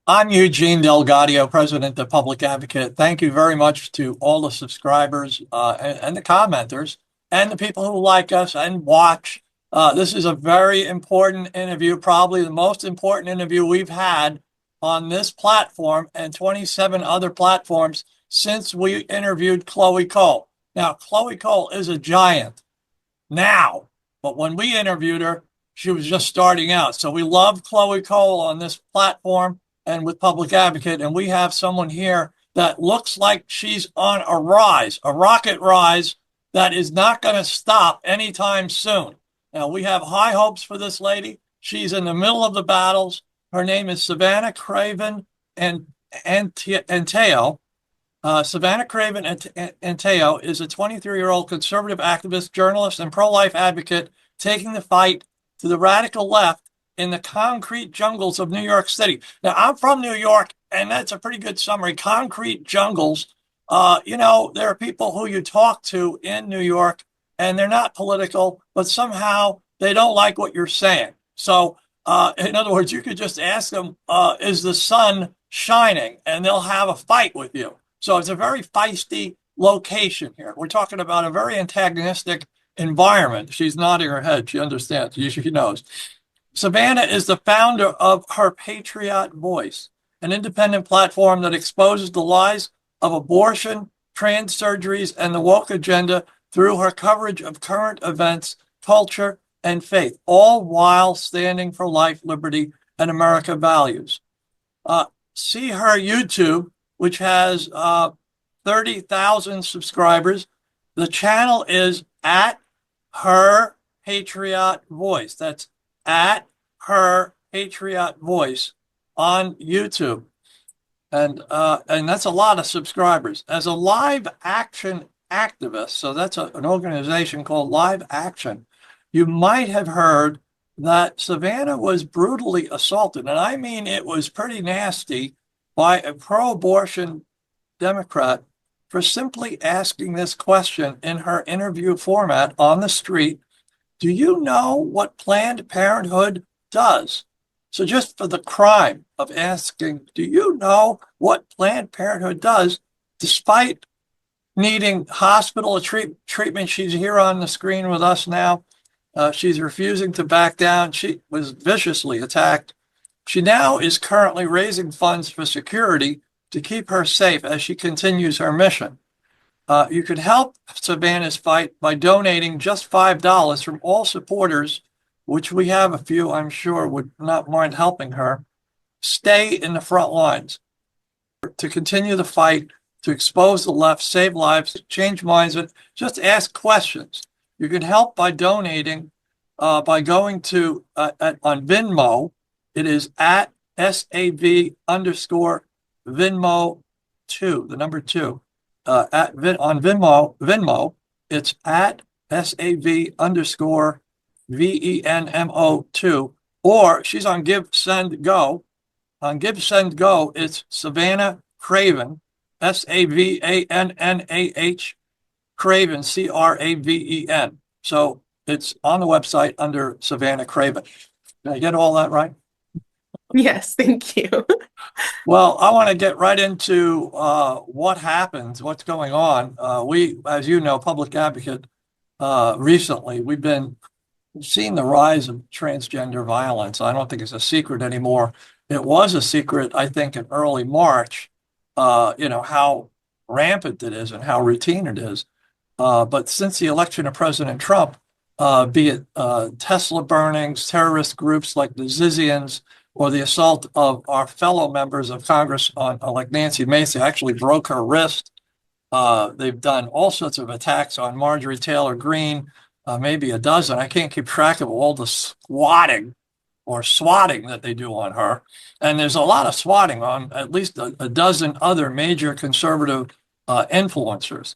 I'm Eugene Delgaudio, President of Public Advocate. Thank you very much to all the subscribers and the commenters and the people who like us and watch. This is a very important interview, probably the most important interview we've had on this platform and 27 other platforms since we interviewed Chloe Cole. Now, Chloe Cole is a giant now, but when we interviewed her, she was just starting out. So we love Chloe Cole on this platform and with Public Advocate, and we have someone here that looks like she's on a rise, a rocket rise that is not going to stop anytime soon. Now, we have high hopes for this lady. She's in the middle of the battles. Her name is Savanah Craven Antao. Savanah Craven Antao is a 23-year-old conservative activist, journalist, and pro-life advocate taking the fight to the radical left in the concrete jungles of New York City. Now, I'm from New York, and that's a pretty good summary. Concrete jungles. There are people who you talk to in New York, and they're not political, but somehow they don't like what you're saying. So, in other words, you could just ask them, is the sun shining? And they'll have a fight with you. So it's a very feisty location here. We're talking about a very antagonistic environment. She's nodding her head. She understands. She knows. Savannah is the founder of Her Patriot Voice, an independent platform that exposes the lies of abortion, trans surgeries, and the woke agenda through her coverage of current events, culture, and faith, all while standing for life, liberty, and America values. See her YouTube, which has 30,000 subscribers. The channel is at Her Patriot Voice. That's at Her Patriot Voice on YouTube. And that's a lot of subscribers. As a live action activist, so that's an organization called Live Action, you might have heard that Savannah was brutally assaulted. And I mean, it was pretty nasty by a pro-abortion Democrat for simply asking this question in her interview format on the street. Do you know what Planned Parenthood does? So just for the crime of asking, do you know what Planned Parenthood does, despite needing hospital treatment? She's here on the screen with us now. She's refusing to back down. She was viciously attacked. She now is currently raising funds for security to keep her safe as she continues her mission. You could help Savannah's fight by donating just $5 from all supporters, which we have a few, I'm sure, would not mind helping her. Stay in the front lines to continue the fight, to expose the left, save lives, change minds, and just ask questions. You can help by donating by going to on Venmo. It is at SAV underscore Venmo 2, the number 2. On Venmo, it's at SAV underscore VENMO 2. Or she's on Give, Send, Go. On Give, Send, Go, it's Savanah Craven, SAVANNAH Craven, CRAVEN. So it's on the website under Savanah Craven. Did I get all that right? Yes, thank you. Well, I want to get right into what happens, what's going on. We, as you know, Public Advocate, recently, we've been seeing the rise of transgender violence. I don't think it's a secret anymore. It was a secret, I think, in early March, how rampant it is and how routine it is. But since the election of President Trump, be it Tesla burnings, terrorist groups like the Zizians, or the assault of our fellow members of Congress on, like Nancy Macy, actually broke her wrist. They've done all sorts of attacks on Marjorie Taylor Greene, maybe a dozen. I can't keep track of all the swatting that they do on her. And there's a lot of swatting on at least a dozen other major conservative influencers.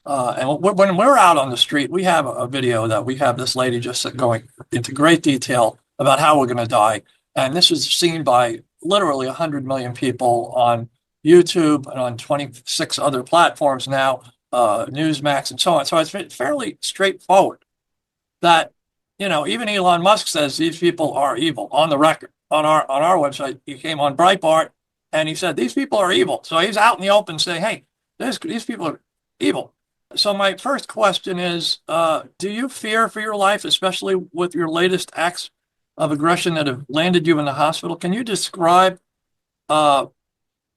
And when we're out on the street, we have a video that we have this lady just going into great detail about how we're going to die. And this is seen by literally 100 million people on YouTube and on 26 other platforms now, Newsmax and so on. So it's fairly straightforward that, even Elon Musk says these people are evil on the record. On our website, he came on Breitbart And he said, these people are evil. So he's out in the open saying, hey, these people are evil. So my first question is, do you fear for your life, especially with your latest acts of aggression that have landed you in the hospital? Can you describe uh,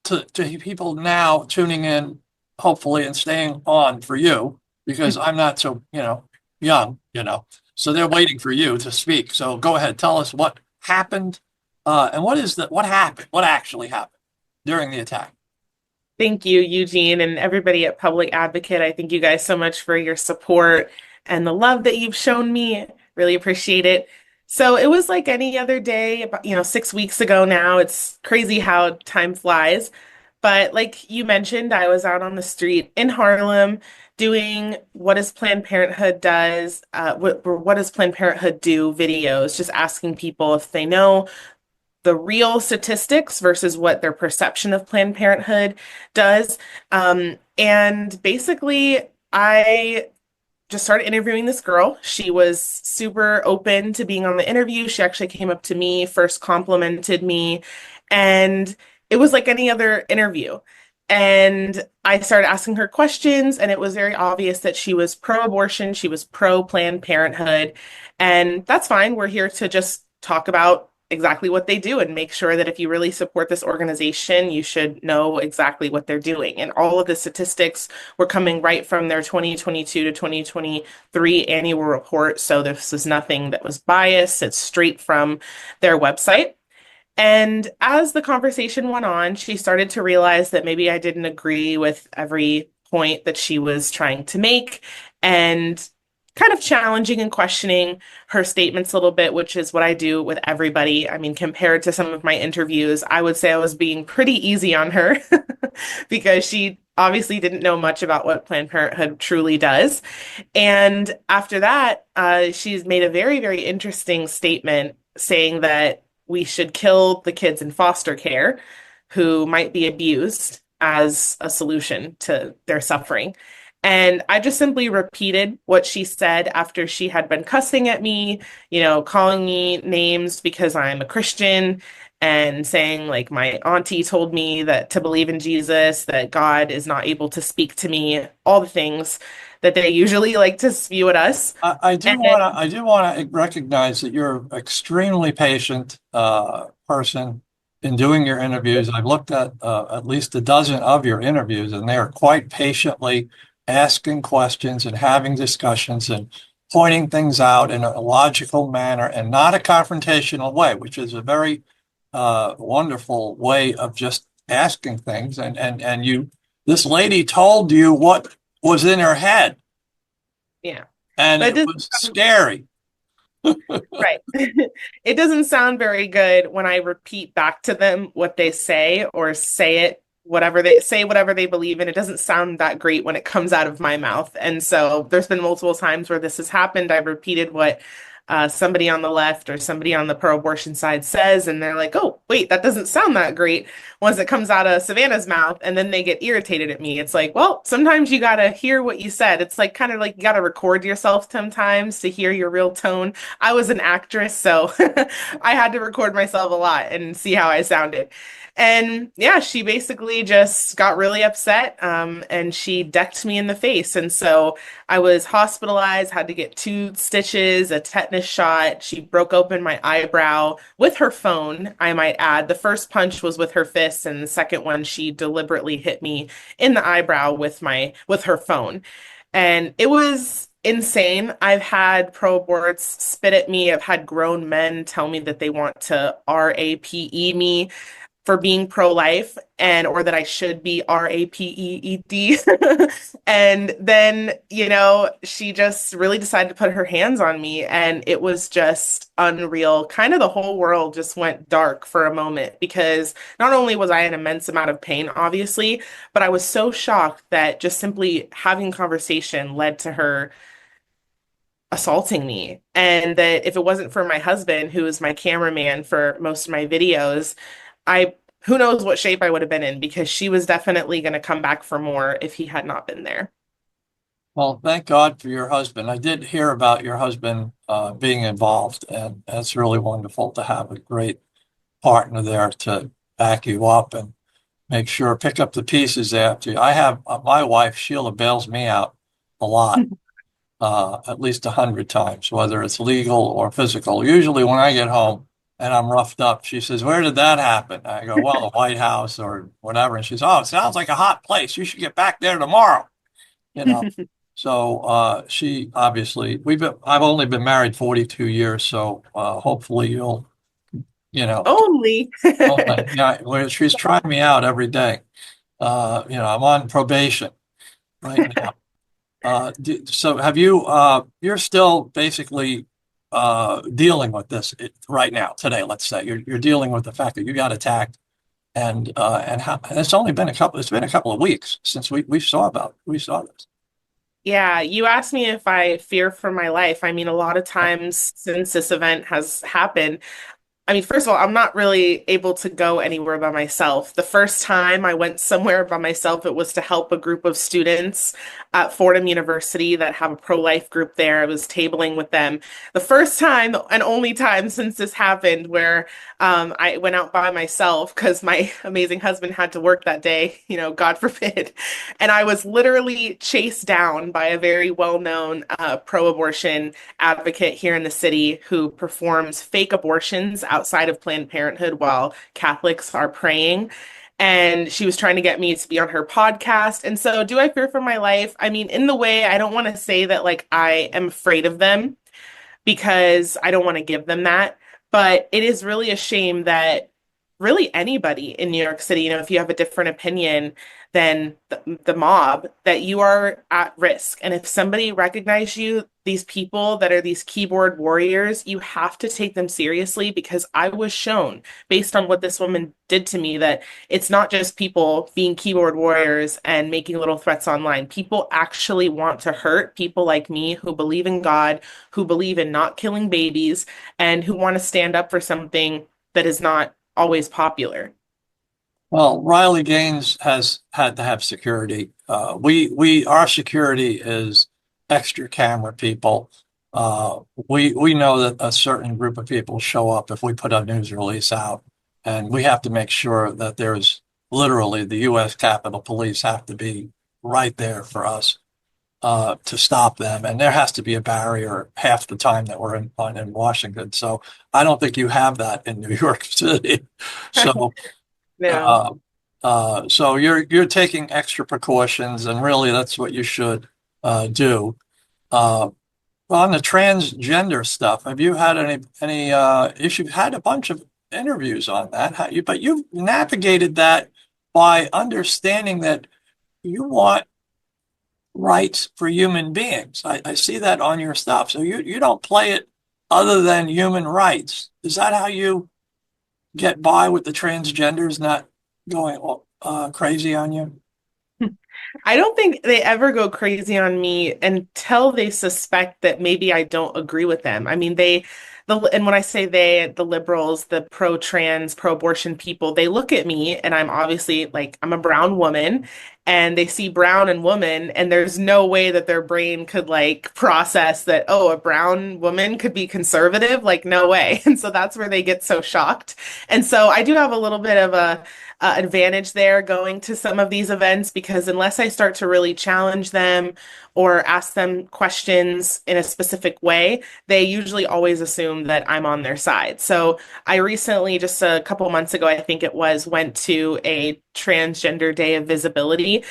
to people now tuning in, hopefully, and staying on for you, because I'm not so, young, so they're waiting for you to speak. So go ahead, tell us what happened, and what happened, what actually happened during the attack. Thank you, Eugene, and everybody at Public Advocate. I thank you guys so much for your support and the love that you've shown me. Really appreciate it. So it was like any other day, about, 6 weeks ago now. It's crazy how time flies. But like you mentioned, I was out on the street in Harlem doing what does Planned Parenthood does, what does Planned Parenthood do videos, just asking people if they know the real statistics versus what their perception of Planned Parenthood does. And basically, I just started interviewing this girl. She was super open to being on the interview. She actually came up to me, first complimented me, and it was like any other interview. And I started asking her questions, and it was very obvious that she was pro-abortion, she was pro-Planned Parenthood, and that's fine. We're here to just talk about exactly what they do and make sure that if you really support this organization, you should know exactly what they're doing. And all of the statistics were coming right from their 2022 to 2023 annual report. So this is nothing that was biased. It's straight from their website. And as the conversation went on, she started to realize that maybe I didn't agree with every point that she was trying to make and kind of challenging and questioning her statements a little bit, which is what I do with everybody. I mean, compared to some of my interviews, I would say I was being pretty easy on her because she obviously didn't know much about what Planned Parenthood truly does. And after that, she's made a very, very interesting statement saying that we should kill the kids in foster care who might be abused as a solution to their suffering. And I just simply repeated what she said after she had been cussing at me, calling me names because I'm a Christian and saying, like, my auntie told me that to believe in Jesus, that God is not able to speak to me, all the things that they usually like to spew at us. And I do want to recognize that you're an extremely patient person in doing your interviews. I've looked at least a dozen of your interviews, and they are quite patiently asking questions and having discussions and pointing things out in a logical manner and not a confrontational way, which is a very wonderful way of just asking things. And this lady told you what was in her head, yeah, and but it was scary. right. It doesn't sound very good when I repeat back to them what they say or say it, whatever they believe in. It doesn't sound that great when it comes out of my mouth. And so there's been multiple times where this has happened. I've repeated what somebody on the left or somebody on the pro-abortion side says, and they're like, oh, wait, that doesn't sound that great once it comes out of Savannah's mouth, and then they get irritated at me. It's like, well, sometimes you gotta hear what you said. It's like kind of like you gotta record yourself sometimes to hear your real tone. I was an actress, so I had to record myself a lot and see how I sounded. And yeah, she basically just got really upset, and she decked me in the face. And so I was hospitalized, had to get 2 stitches, a tetanus shot. She broke open my eyebrow with her phone, I might add. The first punch was with her fist, and the second one, she deliberately hit me in the eyebrow with her phone. And it was insane. I've had pro aborts spit at me. I've had grown men tell me that they want to RAPE me for being pro-life and or that I should be RAPEED. And then, she just really decided to put her hands on me and it was just unreal. Kind of the whole world just went dark for a moment because not only was I in immense amount of pain, obviously, but I was so shocked that just simply having conversation led to her assaulting me. And that if it wasn't for my husband, who is my cameraman for most of my videos, I who knows what shape I would have been in because she was definitely going to come back for more if he had not been there. Well, thank God for your husband. I did hear about your husband being involved, and that's really wonderful to have a great partner there to back you up. And make sure, pick up the pieces after you. I have my wife, Sheila, bails me out a lot, at least 100 times, whether it's legal or physical. Usually when I get home and I'm roughed up, she says, "Where did that happen?" I go, "Well, the White House or whatever." And she says, "Oh, it sounds like a hot place. You should get back there tomorrow." You know. So she obviously I've only been married 42 years, so hopefully you'll, you know, Only. oh, yeah, she's trying me out every day. I'm on probation right now. So have you, you're still basically dealing with this right now, today, let's say. You're dealing with the fact that you got attacked and it's been a couple of weeks since we saw this. Yeah, you asked me if I fear for my life. I mean, a lot of times since this event has happened, I mean, first of all, I'm not really able to go anywhere by myself. The first time I went somewhere by myself, it was to help a group of students at Fordham University that have a pro-life group there. I was tabling with them. The first time and only time since this happened where I went out by myself because my amazing husband had to work that day, God forbid. And I was literally chased down by a very well-known pro-abortion advocate here in the city who performs fake abortions outside of Planned Parenthood while Catholics are praying. And she was trying to get me to be on her podcast. And so, do I fear for my life? I mean, in the way, I don't want to say that like I am afraid of them because I don't want to give them that. But it is really a shame that really anybody in New York City, if you have a different opinion than the mob, that you are at risk. And if somebody recognizes you, these people that are these keyboard warriors, you have to take them seriously because I was shown, based on what this woman did to me, that it's not just people being keyboard warriors and making little threats online. People actually want to hurt people like me who believe in God, who believe in not killing babies, and who want to stand up for something that is not always popular. Well, Riley Gaines has had to have security. Our security is extra camera people. We know that a certain group of people show up if we put a news release out, and we have to make sure that there's literally the U.S. Capitol Police have to be right there for us to stop them, and there has to be a barrier half the time that we're in Washington. So I don't think you have that in New York City. So. No. Uh, so you're taking extra precautions, and really that's what you should do. Uh, on the transgender stuff, have you had any issues? You've had a bunch of interviews on that, but you've navigated that by understanding that you want rights for human beings. I see that on your stuff. So you don't play it other than human rights. Is that how you get by with the transgenders not going crazy on you? I don't think they ever go crazy on me until they suspect that maybe I don't agree with them. I mean, and when I say they, the liberals, the pro-trans, pro-abortion people, they look at me and I'm obviously like, I'm a brown woman and they see brown and woman and there's no way that their brain could like process that, oh, a brown woman could be conservative. Like, no way. And so that's where they get so shocked. And so I do have a little bit of a advantage there going to some of these events because unless I start to really challenge them or ask them questions in a specific way, they usually always assume that I'm on their side. So I recently, just a couple months ago, I think it was, went to a Transgender Day of Visibility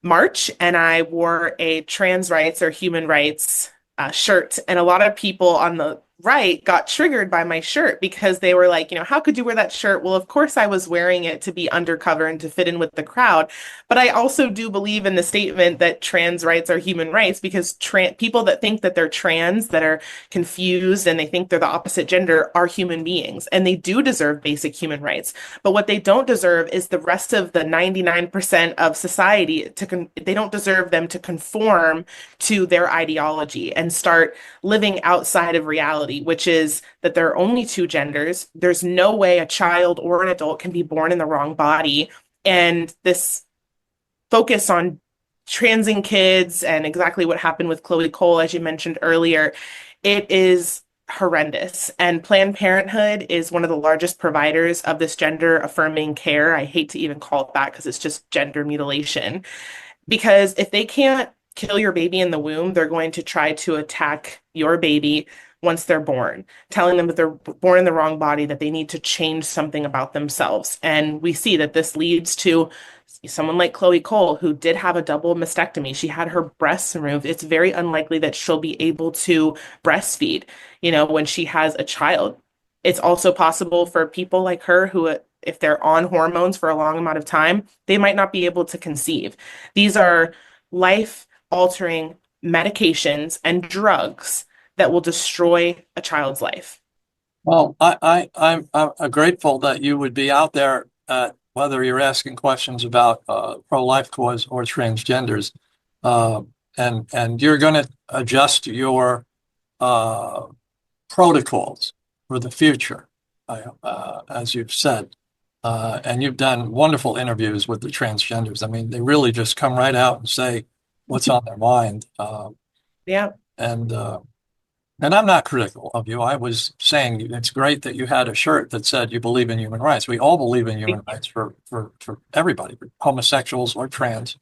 march and I wore a trans rights or human rights shirt. And a lot of people on the right got triggered by my shirt because they were like, how could you wear that shirt? Well, of course, I was wearing it to be undercover and to fit in with the crowd. But I also do believe in the statement that trans rights are human rights because people that think that they're trans, that are confused and they think they're the opposite gender are human beings and they do deserve basic human rights. But what they don't deserve is the rest of the 99% of society they don't deserve them to conform to their ideology and start living outside of reality, which is that there are only two genders. There's no way a child or an adult can be born in the wrong body. And this focus on transing kids and exactly what happened with Chloe Cole, as you mentioned earlier, it is horrendous. And Planned Parenthood is one of the largest providers of this gender affirming care. I hate to even call it that because it's just gender mutilation. Because if they can't kill your baby in the womb, they're going to try to attack your baby once they're born, telling them that they're born in the wrong body, that they need to change something about themselves. And we see that this leads to someone like Chloe Cole, who did have a double mastectomy. She had her breasts removed. It's very unlikely that she'll be able to breastfeed, when she has a child. It's also possible for people like her who, if they're on hormones for a long amount of time, they might not be able to conceive. These are life-altering medications and drugs that will destroy a child's life. Well, I'm grateful that you would be out there, whether you're asking questions about pro-life cause or transgenders, uh, and you're going to adjust your uh, protocols for the future, as you've said. And you've done wonderful interviews with the transgenders. I mean, they really just come right out and say what's on their mind. Yeah. And and I'm not critical of you. I was saying it's great that you had a shirt that said you believe in human rights. We all believe in human rights for everybody, homosexuals or trans.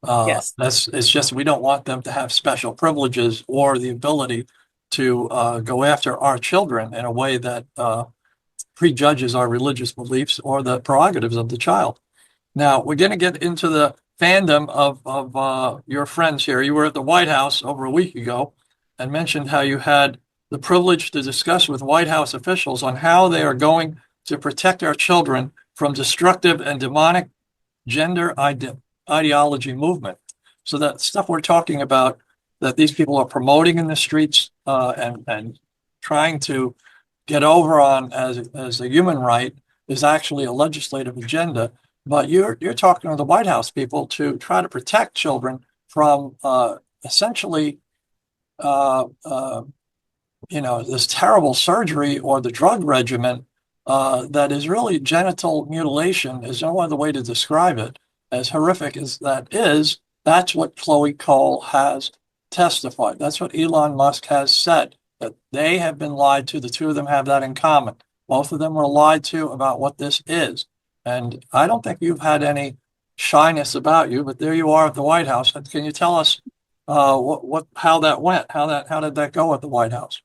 Yes. It's just we don't want them to have special privileges or the ability to go after our children in a way that prejudges our religious beliefs or the prerogatives of the child. Now, we're going to get into the fandom of your friends here. You were at the White House over a week ago and mentioned how you had the privilege to discuss with White House officials on how they are going to protect our children from destructive and demonic gender ideology movement. So that stuff we're talking about that these people are promoting in the streets and trying to get over on as a human right is actually a legislative agenda. But you're talking to the White House people to try to protect children from essentially uh, uh, this terrible surgery or the drug regimen that is really genital mutilation is no other way to describe it. As horrific as that is, that's what Chloe Cole has testified. That's what Elon Musk has said, that they have been lied to. The two of them have that in common. Both of them were lied to about what this is. And I don't think you've had any shyness about you, but there you are at the White House. Can you tell us how that went? How did that go at the White House?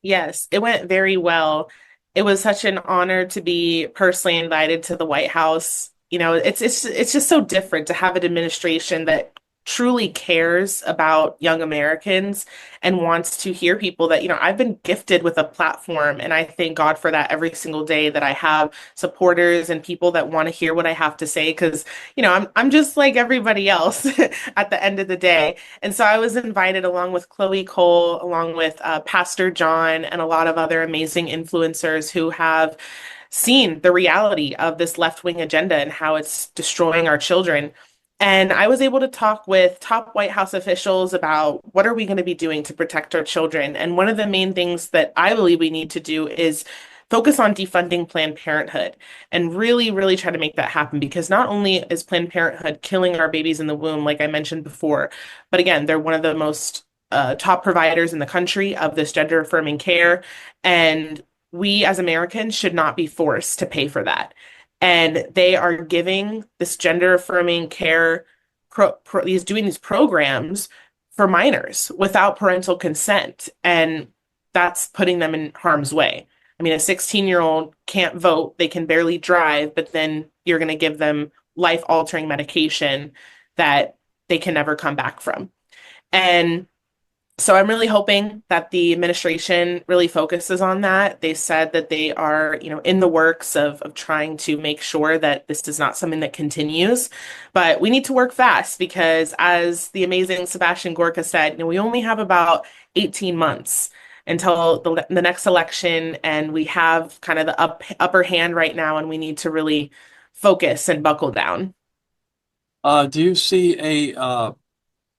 Yes, it went very well. It was such an honor to be personally invited to the White House. It's just so different to have an administration that truly cares about young Americans and wants to hear people that, I've been gifted with a platform, and I thank God for that every single day that I have supporters and people that want to hear what I have to say because, I'm just like everybody else at the end of the day. And so I was invited along with Chloe Cole, along with Pastor John, and a lot of other amazing influencers who have seen the reality of this left-wing agenda and how it's destroying our children. And I was able to talk with top White House officials about what are we going to be doing to protect our children. And one of the main things that I believe we need to do is focus on defunding Planned Parenthood and really, really try to make that happen because not only is Planned Parenthood killing our babies in the womb, like I mentioned before, but again, they're one of the most top providers in the country of this gender affirming care. And we as Americans should not be forced to pay for that. And they are giving this gender affirming care, doing these programs for minors without parental consent. And that's putting them in harm's way. I mean, a 16-year-old can't vote, they can barely drive, but then you're going to give them life-altering medication that they can never come back from. And so I'm really hoping that the administration really focuses on that. They said that they are, in the works of trying to make sure that this is not something that continues. But we need to work fast because as the amazing Sebastian Gorka said, we only have about 18 months until the next election, and we have kind of the upper hand right now, and we need to really focus and buckle down. Do you see a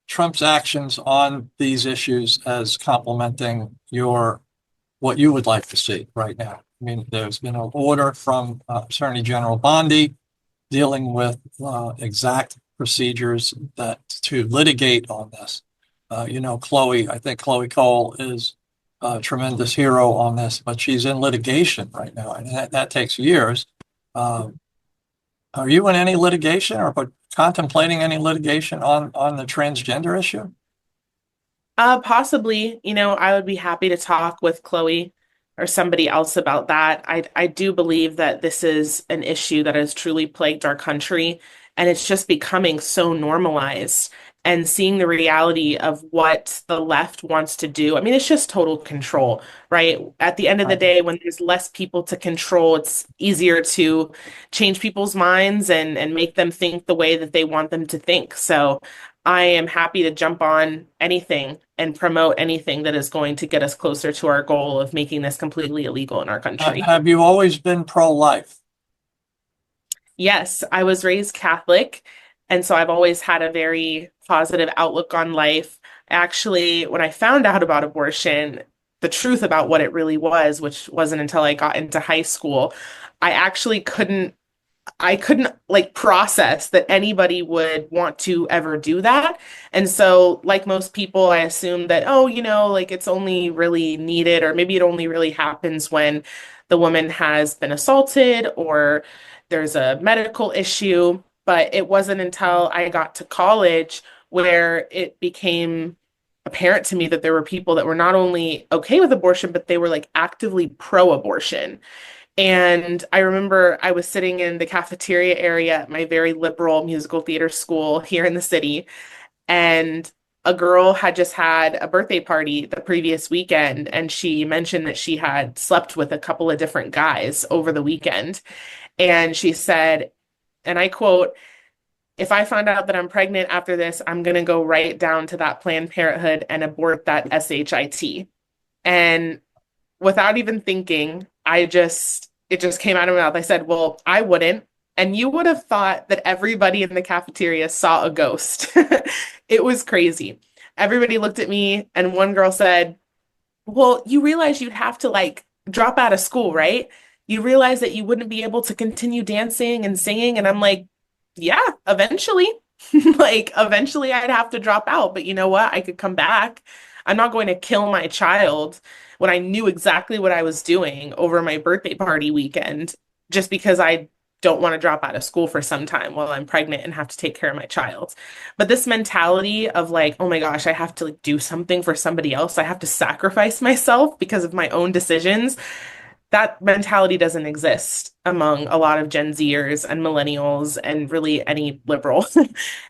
Trump's actions on these issues as complementing what you would like to see right now? I mean, there's been an order from Attorney General Bondi dealing with exact procedures that to litigate on this. I think Chloe Cole is a tremendous hero on this, but she's in litigation right now, and that takes years. Um, are you in any litigation or contemplating any litigation on the transgender issue? Possibly, I would be happy to talk with Chloe or somebody else about that. I do believe that this is an issue that has truly plagued our country, and it's just becoming so normalized. And seeing the reality of what the left wants to do. I mean, it's just total control, right? At the end of the Right. day, when there's less people to control, it's easier to change people's minds and make them think the way that they want them to think. So I am happy to jump on anything and promote anything that is going to get us closer to our goal of making this completely illegal in our country. Have you always been pro-life? Yes, I was raised Catholic, and so I've always had a very positive outlook on life. Actually, when I found out about abortion, the truth about what it really was, which wasn't until I got into high school, I actually couldn't like process that anybody would want to ever do that. And so, like most people, I assumed that, oh, like it's only really needed, or maybe it only really happens when the woman has been assaulted or there's a medical issue. But it wasn't until I got to college where it became apparent to me that there were people that were not only okay with abortion, but they were like actively pro-abortion. And I remember I was sitting in the cafeteria area at my very liberal musical theater school here in the city, and a girl had just had a birthday party the previous weekend, and she mentioned that she had slept with a couple of different guys over the weekend. And she said, and I quote, "If I find out that I'm pregnant after this, I'm going to go right down to that Planned Parenthood and abort that SHIT." And without even thinking, it just came out of my mouth. I said, well, I wouldn't. And you would have thought that everybody in the cafeteria saw a ghost. It was crazy. Everybody looked at me, and one girl said, well, you realize you'd have to like drop out of school, right? You realize that you wouldn't be able to continue dancing and singing. And I'm like, yeah, eventually. Like, eventually I'd have to drop out. But you know what? I could come back. I'm not going to kill my child when I knew exactly what I was doing over my birthday party weekend just because I don't want to drop out of school for some time while I'm pregnant and have to take care of my child. But this mentality of like, oh my gosh, I have to like do something for somebody else. I have to sacrifice myself because of my own decisions. That mentality doesn't exist among a lot of Gen Zers and millennials and really any liberal.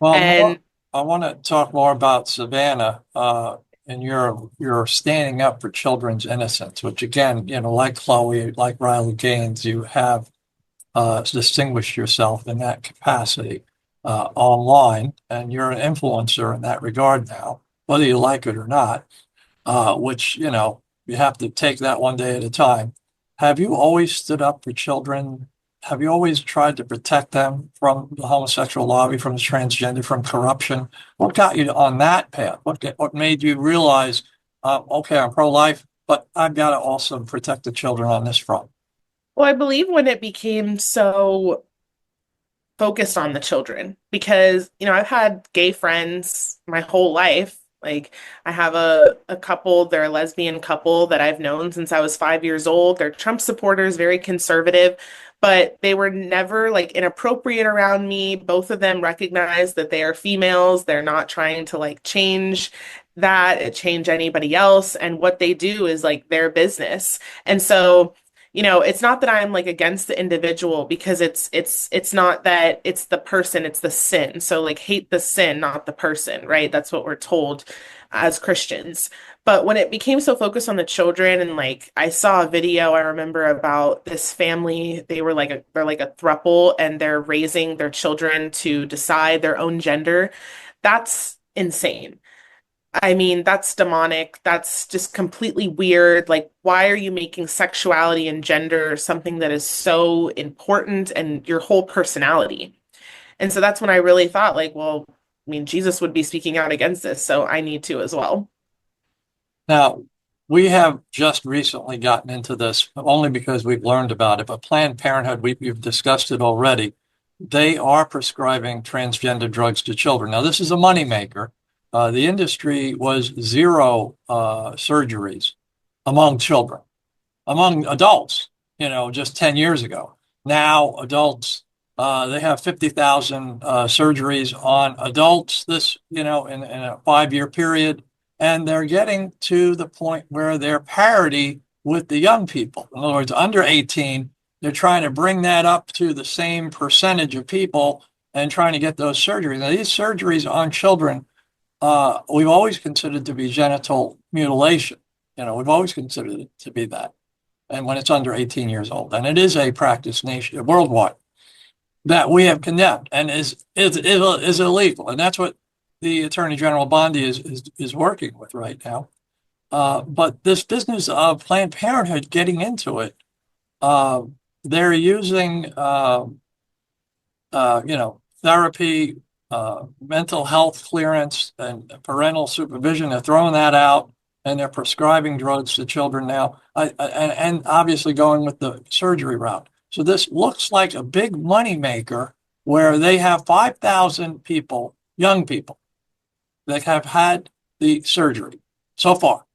Well, And I want to talk more about Savannah, and you're standing up for children's innocence, which again, like Chloe, like Riley Gaines, you have distinguished yourself in that capacity online, and you're an influencer in that regard now, whether you like it or not, which, you have to take that one day at a time. Have you always stood up for children? Have you always tried to protect them from the homosexual lobby, from the transgender, from corruption? What got you on that path? What made you realize, okay, I'm pro-life, but I've got to also protect the children on this front? well, I believe when it became so focused on the children, because, I've had gay friends my whole life. Like, I have a couple, they're a lesbian couple that I've known since I was 5 years old. They're Trump supporters, very conservative, but they were never like inappropriate around me. Both of them recognize that they are females. They're not trying to like change anybody else. And what they do is like their business. And so, it's not that I'm like against the individual, because it's not that it's the person, it's the sin. So like hate the sin, not the person, right? That's what we're told as Christians. But when it became so focused on the children, and like I saw a video, I remember, about this family, they're like a throuple, and they're raising their children to decide their own gender. That's insane. I mean, that's demonic. That's just completely weird. Like, why are you making sexuality and gender something that is so important and your whole personality? And so that's when I really thought, like, well, I mean, Jesus would be speaking out against this, so I need to as well. Now, we have just recently gotten into this only because we've learned about it, but Planned Parenthood, we've discussed it already. They are prescribing transgender drugs to children. Now, this is a moneymaker. The industry was zero surgeries among children, among adults, just 10 years ago. Now, adults, they have 50,000 surgeries on adults in a 5 year period. And they're getting to the point where they're parity with the young people. In other words, under 18, they're trying to bring that up to the same percentage of people and trying to get those surgeries. Now, these surgeries on children, we've always considered to be genital mutilation. We've always considered it to be that. And when it's under 18 years old, and it is a practice nation worldwide that we have condemned and is illegal. And that's what the Attorney General Bondi is working with right now. But this business of Planned Parenthood getting into it, they're using, therapy, mental health clearance, and parental supervision. They're throwing that out, and they're prescribing drugs to children now, and obviously going with the surgery route. So this looks like a big money maker where they have 5,000 people, young people, that have had the surgery so far.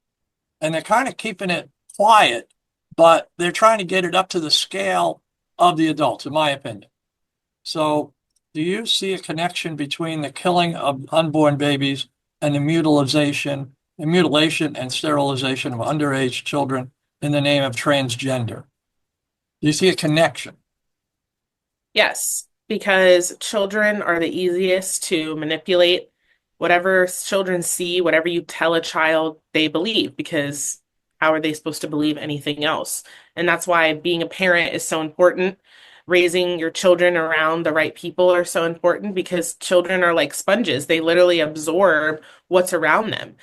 And they're kind of keeping it quiet, but they're trying to get it up to the scale of the adults, in my opinion. So do you see a connection between the killing of unborn babies and the mutilation and sterilization of underage children in the name of transgender? Do you see a connection? Yes, because children are the easiest to manipulate. Whatever children see, whatever you tell a child, they believe, because how are they supposed to believe anything else? And that's why being a parent is so important. Raising your children around the right people are so important, because children are like sponges. They literally absorb what's around them.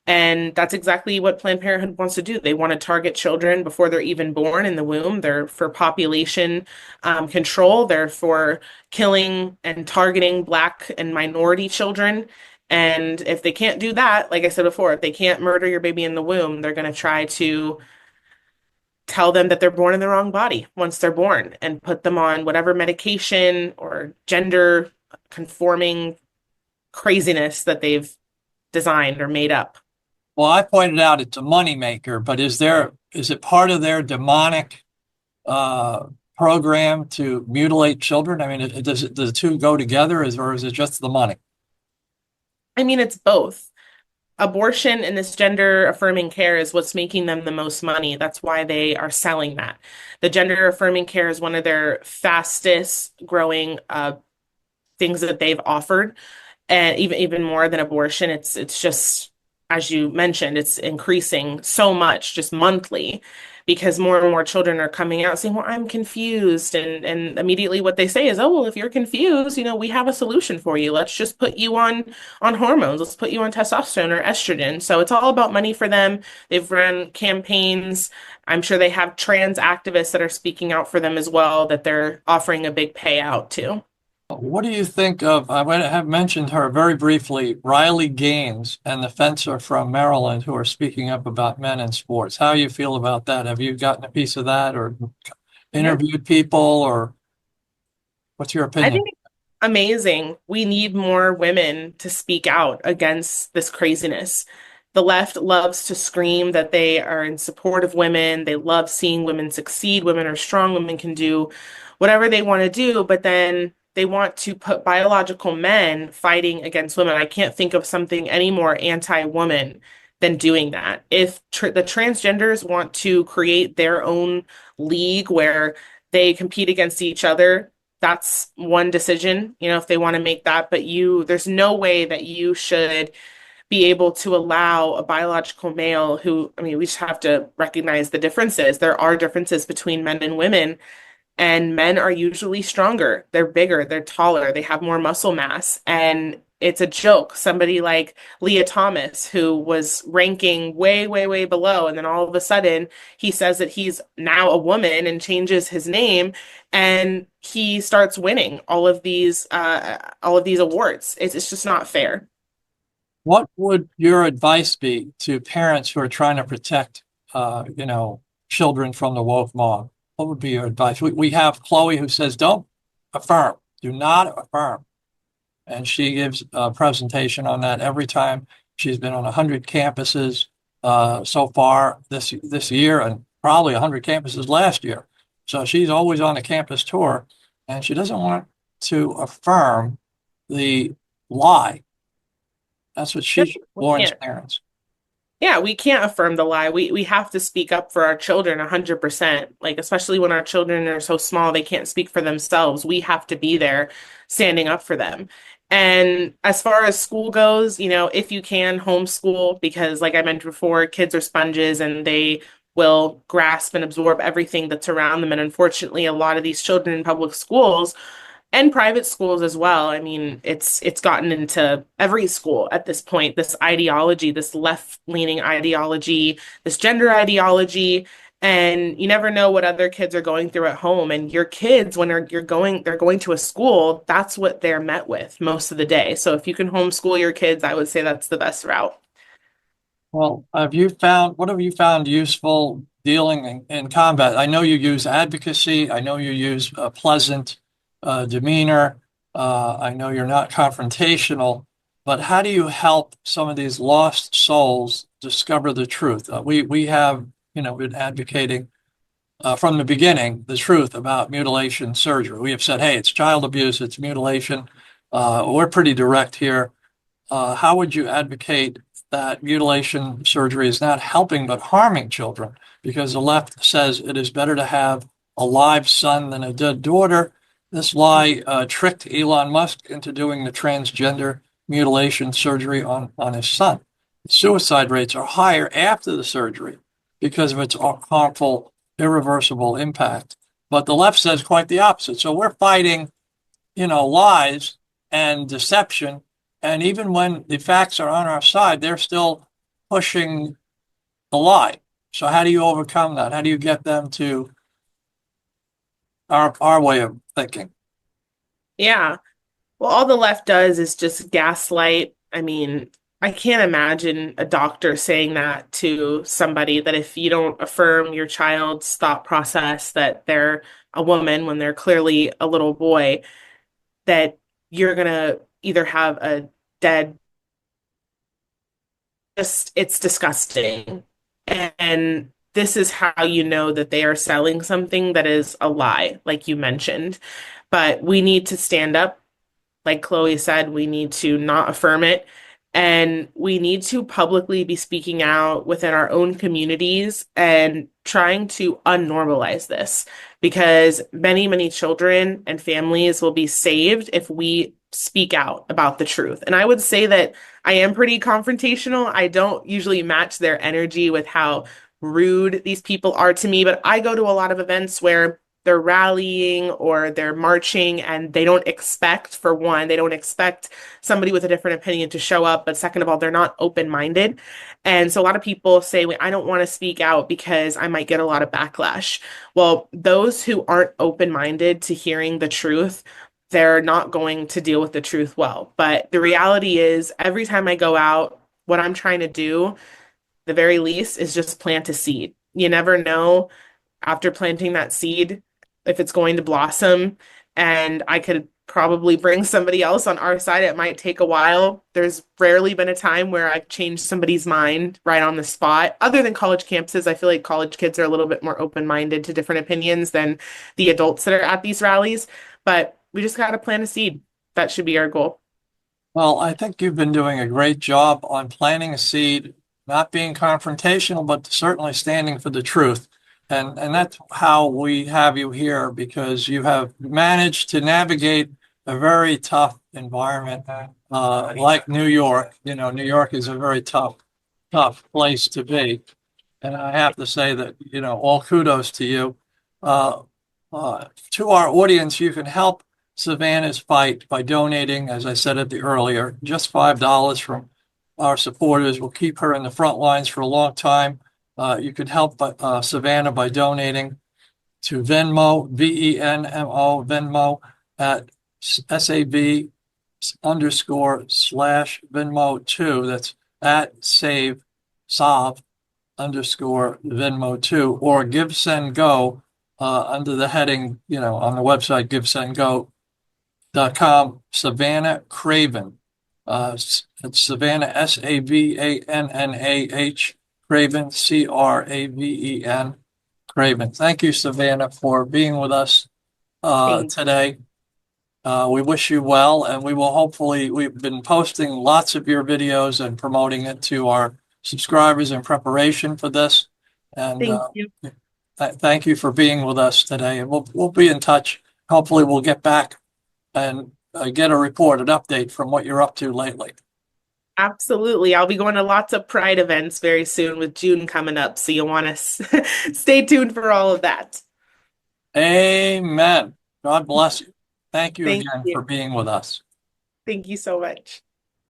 And that's exactly what Planned Parenthood wants to do. They want to target children before they're even born in the womb. They're for population control. They're for killing and targeting Black and minority children. And if they can't do that, like I said before, if they can't murder your baby in the womb, they're going to try to tell them that they're born in the wrong body once they're born and put them on whatever medication or gender conforming craziness that they've designed or made up. Well, I pointed out it's a moneymaker, but is it part of their demonic program to mutilate children? I mean, does the two go together, or is it just the money? I mean, it's both. Abortion and this gender affirming care is what's making them the most money. That's why they are selling that. The gender affirming care is one of their fastest growing things that they've offered, and even more than abortion. It's just, as you mentioned, it's increasing so much just monthly, because more and more children are coming out saying, well, I'm confused. And immediately what they say is, oh, well, if you're confused, we have a solution for you. Let's just put you on hormones. Let's put you on testosterone or estrogen. So it's all about money for them. They've run campaigns. I'm sure they have trans activists that are speaking out for them as well, that they're offering a big payout to. What do you think of, I have mentioned her very briefly, Riley Gaines and the fencer from Maryland who are speaking up about men in sports? How do you feel about that? Have you gotten a piece of that or Yeah. interviewed people, or what's your I opinion? think it's amazing. We need more women to speak out against this craziness. The left loves to scream that they are in support of women. They love seeing women succeed. Women are strong. Women can do whatever they want to do, but then they want to put biological men fighting against women. I can't think of something any more anti-woman than doing that. If the transgenders want to create their own league where they compete against each other, that's one decision, if they want to make that, but there's no way that you should be able to allow a biological male who, I mean, we just have to recognize the differences. There are differences between men and women, and men are usually stronger. They're bigger, they're taller, they have more muscle mass. And it's a joke. Somebody like Leah Thomas, who was ranking way, way, way below, and then all of a sudden he says that he's now a woman and changes his name, and he starts winning all of these awards. It's just not fair. What would your advice be to parents who are trying to protect, children from the woke mob? What would be your advice? We have Chloe who says, don't affirm, do not affirm. And she gives a presentation on that every time. She's been on 100 campuses. so far this year, and probably 100 campuses last year. So she's always on a campus tour, and she doesn't want to affirm the lie. That's what she We warns can't. parents. Yeah, we can't affirm the lie. We have to speak up for our children 100%. Like, especially when our children are so small, they can't speak for themselves. We have to be there standing up for them. And as far as school goes, if you can homeschool, because like I mentioned before, kids are sponges and they will grasp and absorb everything that's around them. And unfortunately, a lot of these children in public schools and private schools as well. I mean, it's gotten into every school at this point, this ideology, this left-leaning ideology, this gender ideology, and you never know what other kids are going through at home. And your kids, when they're going to a school, that's what they're met with most of the day. So if you can homeschool your kids, I would say that's the best route. Well, what have you found useful dealing in combat? I know you use advocacy. I know you use a pleasant demeanor. I know you're not confrontational, but how do you help some of these lost souls discover the truth? We have, been advocating from the beginning the truth about mutilation surgery. We have said, hey, it's child abuse, it's mutilation. We're pretty direct here. How would you advocate that mutilation surgery is not helping but harming children? Because the left says it is better to have a live son than a dead daughter. This lie tricked Elon Musk into doing the transgender mutilation surgery on his son. Suicide rates are higher after the surgery because of its harmful, irreversible impact. But the left says quite the opposite. So we're fighting, lies and deception. And even when the facts are on our side, they're still pushing the lie. So how do you overcome that? How do you get them to our way of thinking? Yeah. Well, all the left does is just gaslight. I mean, I can't imagine a doctor saying that to somebody that if you don't affirm your child's thought process that they're a woman when they're clearly a little boy, that you're gonna either have a dead, just it's disgusting. And this is how you know that they are selling something that is a lie, like you mentioned. But we need to stand up like Chloe said, we need to not affirm it. And we need to publicly be speaking out within our own communities and trying to unnormalize this because many, many children and families will be saved if we speak out about the truth. And I would say that I am pretty confrontational. I don't usually match their energy with how rude these people are to me, but I go to a lot of events where they're rallying or they're marching and they don't expect, for one, they don't expect somebody with a different opinion to show up. But second of all, they're not open-minded. And so a lot of people say, "Wait, I don't want to speak out because I might get a lot of backlash." Well, those who aren't open-minded to hearing the truth, they're not going to deal with the truth well. But the reality is, every time I go out, what I'm trying to do, the very least, is just plant a seed. You never know after planting that seed if it's going to blossom. And I could probably bring somebody else on our side. It might take a while. There's rarely been a time where I've changed somebody's mind right on the spot. Other than college campuses, I feel like college kids are a little bit more open-minded to different opinions than the adults that are at these rallies. But we just got to plant a seed. That should be our goal. Well, I think you've been doing a great job on planting a seed, not being confrontational, but certainly standing for the truth. And that's how we have you here because you have managed to navigate a very tough environment, like New York. New York is a very tough place to be. And I have to say that, all kudos to you. Uh, to our audience, you can help Savannah's fight by donating, as I said at the earlier, just $5 from our supporters will keep her in the front lines for a long time. You could help Savannah by donating to Venmo, Venmo, Venmo at SAV underscore slash Venmo 2. That's at Sav underscore Venmo 2, or Give Send Go under the heading, on the website givesendgo.com, Savannah Craven. It's Savannah, Savanah Craven, Craven, Craven. Thank you, Savannah, for being with us Thank today. We wish you well, and we've been posting lots of your videos and promoting it to our subscribers in preparation for this. And thank you. thank you for being with us today. And we'll be in touch. Hopefully, we'll get back and get a report, an update from what you're up to lately. Absolutely. I'll be going to lots of Pride events very soon with June coming up, so you'll want to stay tuned for all of that. Amen. God bless you. Thank you Thank again you. for being with us. Thank you so much.